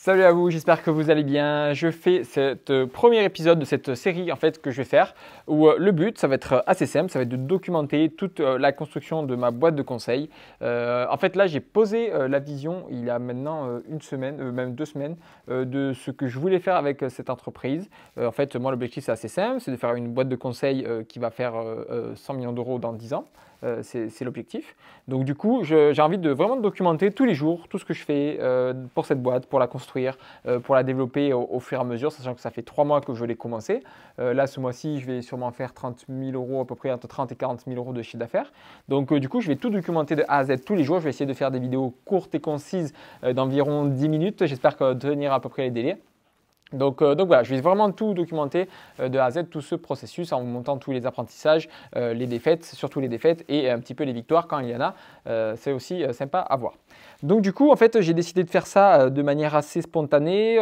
Salut à vous, j'espère que vous allez bien. Je fais ce premier épisode de cette série en fait que je vais faire où le but ça va être assez simple, ça va être de documenter toute la construction de ma boîte de conseil. En fait là j'ai posé la vision il y a maintenant une semaine, même 2 semaines de ce que je voulais faire avec cette entreprise. En fait moi l'objectif c'est assez simple, c'est de faire une boîte de conseil qui va faire 100 millions d'euros dans 10 ans. C'est l'objectif. Donc du coup, j'ai envie de vraiment documenter tous les jours tout ce que je fais pour cette boîte, pour la construire, pour la développer au fur et à mesure, sachant que ça fait 3 mois que je l'ai commencé. Là, ce mois-ci, je vais sûrement faire 30 000 euros, à peu près entre 30 et 40 000 euros de chiffre d'affaires. Donc du coup, je vais tout documenter de A à Z tous les jours. Je vais essayer de faire des vidéos courtes et concises d'environ 10 minutes. J'espère tenir à peu près les délais. Donc voilà, je vais vraiment tout documenter de A à Z, tout ce processus en vous montrant tous les apprentissages, les défaites, surtout les défaites et un petit peu les victoires quand il y en a. C'est aussi sympa à voir. Donc du coup, en fait, j'ai décidé de faire ça de manière assez spontanée.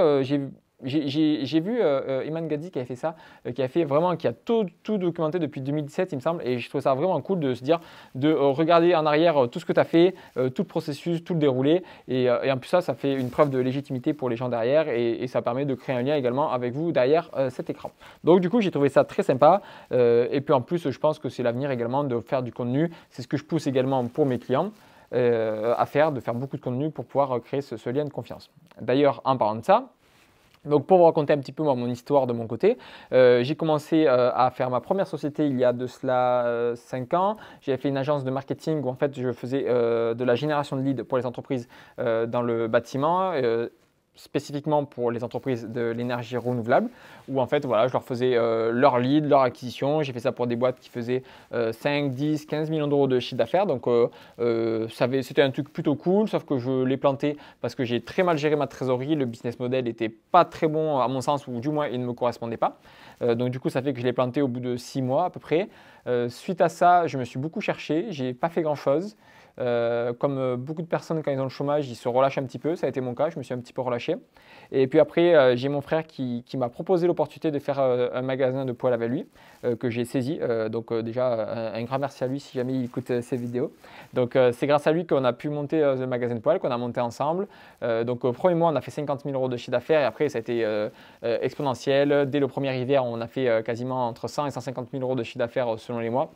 J'ai vu Iman Gadzhi qui avait fait ça, qui a tout documenté depuis 2017, il me semble, et je trouve ça vraiment cool de se dire, de regarder en arrière tout ce que tu as fait, tout le processus, tout le déroulé, et en plus ça fait une preuve de légitimité pour les gens derrière, et ça permet de créer un lien également avec vous derrière cet écran. Donc du coup, j'ai trouvé ça très sympa, et puis en plus, je pense que c'est l'avenir également de faire du contenu, c'est ce que je pousse également pour mes clients. De faire beaucoup de contenu pour pouvoir créer ce lien de confiance. D'ailleurs, en parlant de ça, donc pour vous raconter un petit peu moi, mon histoire de mon côté, j'ai commencé à faire ma première société il y a de cela 5 ans. J'ai fait une agence de marketing où en fait je faisais de la génération de leads pour les entreprises dans le bâtiment. Spécifiquement pour les entreprises de l'énergie renouvelable, où en fait voilà, je leur faisais leur lead, leur acquisition. J'ai fait ça pour des boîtes qui faisaient 5, 10, 15 millions d'euros de chiffre d'affaires. Donc c'était un truc plutôt cool, sauf que je l'ai planté parce que j'ai très mal géré ma trésorerie. Le business model n'était pas très bon à mon sens, ou du moins il ne me correspondait pas. Donc du coup ça fait que je l'ai planté au bout de 6 mois à peu près. Suite à ça, je me suis beaucoup cherché, j'ai pas fait grand chose. Comme beaucoup de personnes quand ils ont le chômage, ils se relâchent un petit peu, ça a été mon cas, je me suis un petit peu relâché. Et puis après, j'ai mon frère qui m'a proposé l'opportunité de faire un magasin de poêle à lui, que j'ai saisi. Donc déjà, un grand merci à lui si jamais il écoute ces vidéos. Donc c'est grâce à lui qu'on a pu monter le magasin de poêle, qu'on a monté ensemble. Donc au premier mois, on a fait 50 000 euros de chiffre d'affaires et après, ça a été exponentiel. Dès le premier hiver, on a fait quasiment entre 100 et 150 000 euros de chiffre d'affaires selon les mois.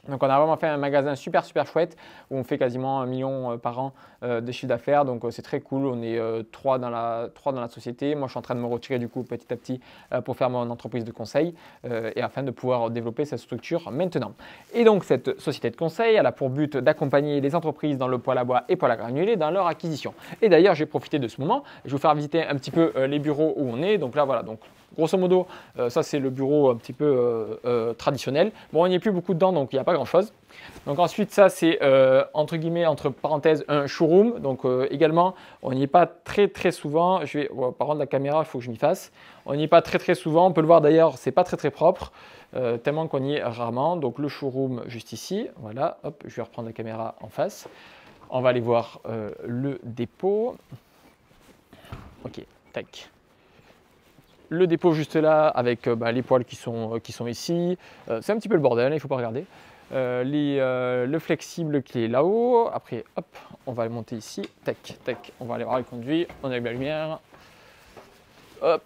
Donc on a vraiment fait un magasin super chouette où on fait quasiment 1 million par an de chiffre d'affaires. Donc c'est très cool, on est 3 dans la société. Moi je suis en train de me retirer du coup petit à petit pour faire mon entreprise de conseil et afin de pouvoir développer cette structure maintenant. Et donc cette société de conseil, elle a pour but d'accompagner les entreprises dans le poêle à bois et poêle à granulés dans leur acquisition. Et d'ailleurs j'ai profité de ce moment, je vais vous faire visiter un petit peu les bureaux où on est. Donc là voilà, donc grosso modo, ça c'est le bureau un petit peu traditionnel. Bon, il n'y a plus beaucoup dedans, donc il n'y a pas grand-chose. Donc ensuite, ça c'est entre guillemets, entre parenthèses, un showroom. Donc également, on n'y est pas très souvent. Par contre, la caméra, il faut que je m'y fasse. On n'y est pas très souvent. On peut le voir d'ailleurs, c'est pas très propre, tellement qu'on y est rarement. Donc le showroom juste ici. Voilà, hop, je vais reprendre la caméra en face. On va aller voir le dépôt. Ok, tac. Le dépôt juste là avec les poêles qui sont ici. C'est un petit peu le bordel, il ne faut pas regarder. Le flexible qui est là-haut. Après, hop, on va le monter ici. Tac. On va aller voir le conduit. On a la lumière. Hop.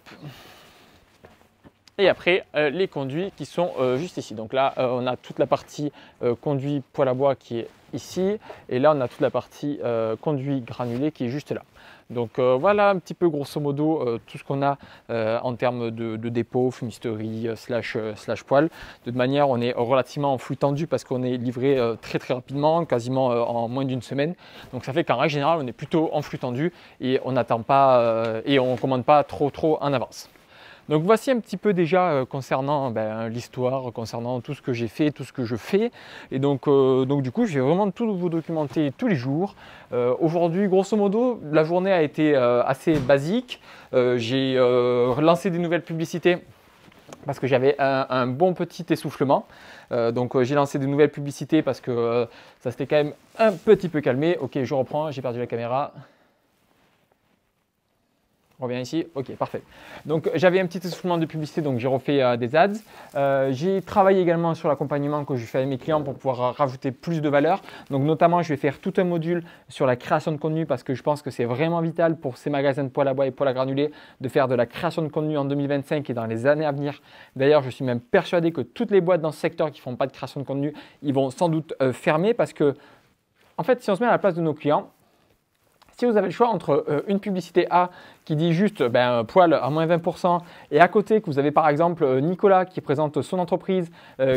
Et après, les conduits qui sont juste ici. Donc là, on a toute la partie conduit poêle à bois qui est ici. Et là, on a toute la partie conduit granulé qui est juste là. Donc voilà un petit peu grosso modo tout ce qu'on a en termes de dépôt, fumisterie, slash poêle. De toute manière, on est relativement en flux tendu parce qu'on est livré très rapidement, quasiment en moins d'une semaine. Donc ça fait qu'en règle générale, on est plutôt en flux tendu et on n'attend pas et on ne commande pas trop en avance. Donc voici un petit peu déjà concernant l'histoire, concernant tout ce que j'ai fait, tout ce que je fais. Et donc du coup, je vais vraiment tout vous documenter tous les jours. Aujourd'hui, grosso modo, la journée a été assez basique. J'ai lancé des nouvelles publicités parce que j'avais un bon petit essoufflement. Donc j'ai lancé des nouvelles publicités parce que ça s'était quand même un petit peu calmé. Ok, je reprends, j'ai perdu la caméra. On revient ici, ok, parfait. Donc j'avais un petit essoufflement de publicité, donc j'ai refait des ads. J'ai travaillé également sur l'accompagnement que je fais avec mes clients pour pouvoir rajouter plus de valeur. Donc notamment, je vais faire tout un module sur la création de contenu parce que je pense que c'est vraiment vital pour ces magasins de poêle à bois et poêle à granulés de faire de la création de contenu en 2025 et dans les années à venir. D'ailleurs, je suis même persuadé que toutes les boîtes dans ce secteur qui ne font pas de création de contenu, ils vont sans doute fermer parce que, en fait, si on se met à la place de nos clients, si vous avez le choix entre une publicité A qui dit juste poil à moins 20% et à côté que vous avez par exemple Nicolas qui présente son entreprise,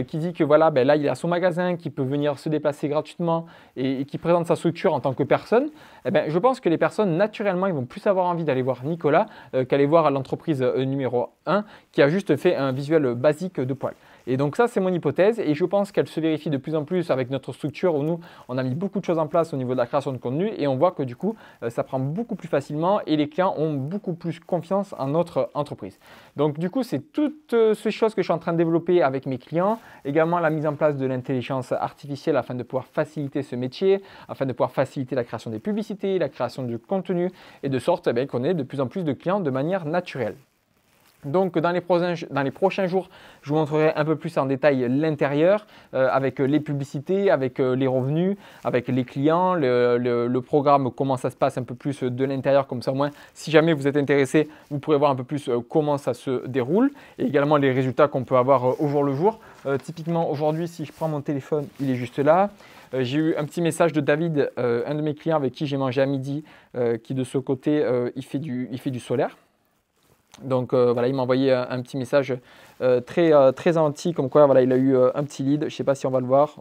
qui dit que voilà, là il a son magasin, qui peut venir se déplacer gratuitement et qui présente sa structure en tant que personne, je pense que les personnes naturellement ils vont plus avoir envie d'aller voir Nicolas qu'aller voir l'entreprise numéro 1 qui a juste fait un visuel basique de poil. Et donc ça, c'est mon hypothèse et je pense qu'elle se vérifie de plus en plus avec notre structure où nous, on a mis beaucoup de choses en place au niveau de la création de contenu et on voit que du coup, ça prend beaucoup plus facilement et les clients ont beaucoup plus confiance en notre entreprise. Donc du coup, c'est toutes ces choses que je suis en train de développer avec mes clients, également la mise en place de l'intelligence artificielle afin de pouvoir faciliter ce métier, afin de pouvoir faciliter la création des publicités, la création du contenu et de sorte qu'on ait de plus en plus de clients de manière naturelle. Donc dans les prochains jours, je vous montrerai un peu plus en détail l'intérieur avec les publicités, avec les revenus, avec les clients, le programme, comment ça se passe un peu plus de l'intérieur, comme ça au moins si jamais vous êtes intéressé, vous pourrez voir un peu plus comment ça se déroule et également les résultats qu'on peut avoir au jour le jour. Typiquement aujourd'hui, si je prends mon téléphone, il est juste là. J'ai eu un petit message de David, un de mes clients avec qui j'ai mangé à midi, qui de ce côté, il fait du solaire. Donc voilà, il m'a envoyé un petit message très gentil, comme quoi voilà, il a eu un petit lead. Je ne sais pas si on va le voir.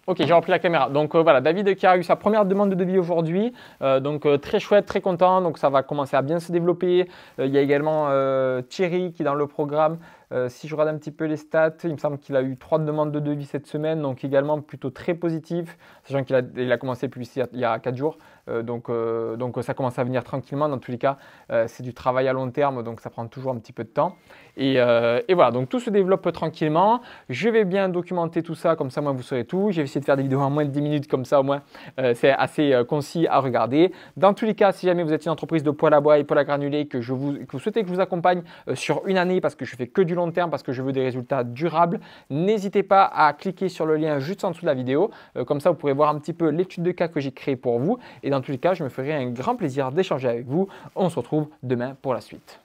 Ok, j'ai repris la caméra. Donc voilà, David qui a eu sa première demande de devis aujourd'hui. Donc très chouette, très content. Donc ça va commencer à bien se développer. Il y a également Thierry qui est dans le programme. Si je regarde un petit peu les stats, il me semble qu'il a eu 3 demandes de devis cette semaine, donc également plutôt très positif, sachant qu'il a commencé publicité il y a 4 jours. Donc ça commence à venir tranquillement. Dans tous les cas, c'est du travail à long terme, donc ça prend toujours un petit peu de temps. Et voilà, donc tout se développe tranquillement. Je vais bien documenter tout ça, comme ça moi vous saurez tout. J'ai essayé de faire des vidéos en moins de 10 minutes, comme ça au moins c'est assez concis à regarder. Dans tous les cas, si jamais vous êtes une entreprise de poêle à bois et poêle à granulés, que vous souhaitez que je vous accompagne sur une année parce que je fais que du long terme, parce que je veux des résultats durables, n'hésitez pas à cliquer sur le lien juste en dessous de la vidéo. Comme ça, vous pourrez voir un petit peu l'étude de cas que j'ai créée pour vous. Et dans tous les cas, je me ferai un grand plaisir d'échanger avec vous. On se retrouve demain pour la suite.